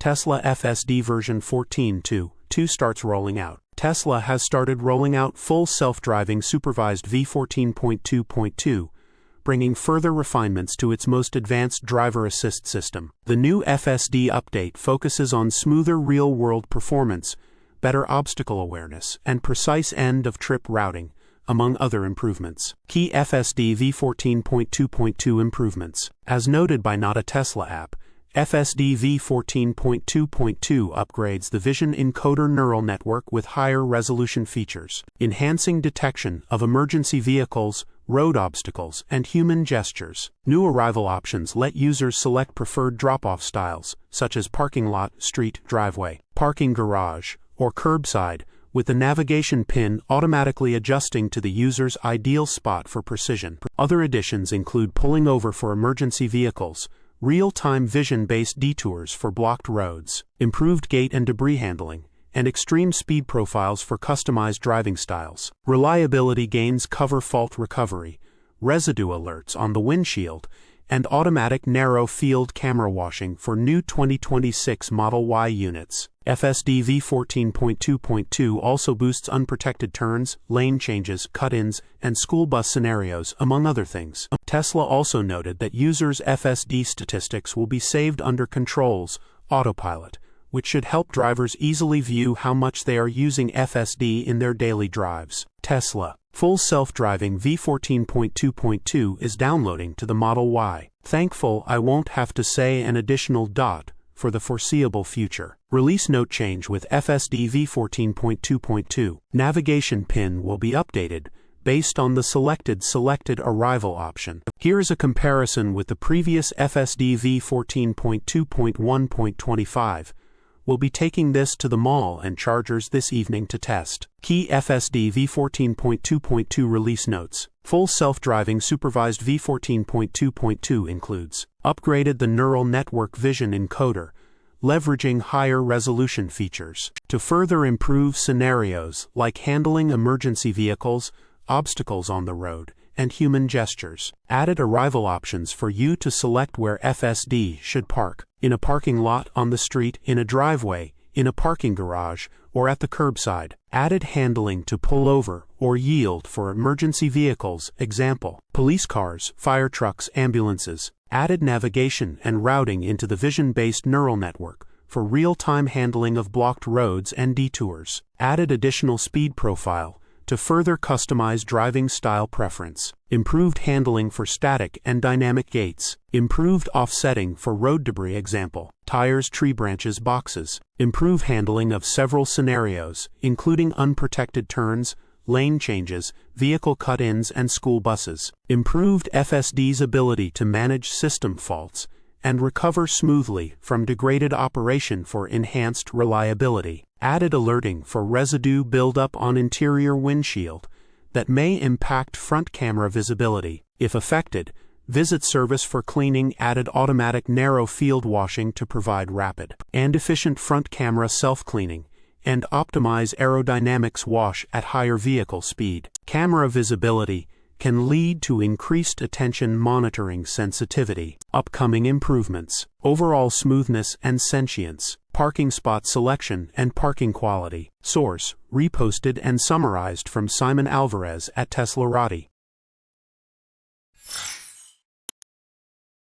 Tesla FSD version 14.2.2 starts rolling out. Tesla has started rolling out full self-driving supervised v14.2.2, bringing further refinements to its most advanced driver assist system. The new FSD update focuses on smoother real-world performance, better obstacle awareness, and precise end-of-trip routing, among other improvements. Key FSD v14.2.2 improvements. As noted by Not a Tesla app, FSD v14.2.2 upgrades the vision encoder neural network with higher resolution features, enhancing detection of emergency vehicles, road obstacles, and human gestures. New arrival options let users select preferred drop-off styles, such as parking lot, street, driveway, parking garage, or curbside, with the navigation pin automatically adjusting to the user's ideal spot for precision. Other additions include pulling over for emergency vehicles, real-time vision-based detours for blocked roads, improved gate and debris handling, and extreme speed profiles for customized driving styles. Reliability gains cover fault recovery, residue alerts on the windshield, and automatic narrow-field camera washing for new 2026 Model Y units. FSD v14.2.2 also boosts unprotected turns, lane changes, cut-ins, and school bus scenarios, among other things. Tesla also noted that users' FSD statistics will be saved under Controls, Autopilot, which should help drivers easily view how much they are using FSD in their daily drives. Tesla full self-driving v14.2.2 is downloading to the Model Y. Thankful I won't have to say an additional dot for the foreseeable future. Release note change with FSD v14.2.2. Navigation pin will be updated based on the selected arrival option. Here is a comparison with the previous FSD v14.2.1.25. We'll be taking this to the mall and chargers this evening to test. Key FSD v14.2.2 release notes. Full self-driving supervised v14.2.2 includes upgraded the neural network vision encoder, leveraging higher resolution features to further improve scenarios like handling emergency vehicles, obstacles on the road, and human gestures. Added arrival options for you to select where FSD should park: in a parking lot, on the street, in a driveway, in a parking garage, or at the curbside. Added handling to pull over or yield for emergency vehicles, example, police cars, fire trucks, ambulances. Added navigation and routing into the vision-based neural network for real-time handling of blocked roads and detours. Added additional speed profile to further customize driving style preference. Improved handling for static and dynamic gates. Improved offsetting for road debris, example, tires, tree branches, boxes. Improved handling of several scenarios, including unprotected turns, lane changes, vehicle cut-ins, and school buses. Improved FSD's ability to manage system faults and recover smoothly from degraded operation for enhanced reliability. Added alerting for residue buildup on interior windshield that may impact front camera visibility. If affected, visit service for cleaning. Added automatic narrow field washing to provide rapid and efficient front camera self-cleaning, and optimize aerodynamics wash at higher vehicle speed. Camera visibility can lead to increased attention monitoring sensitivity. Upcoming improvements: overall smoothness and sentience, parking spot selection and parking quality. Source: reposted and summarized from Simon Alvarez at teslarati.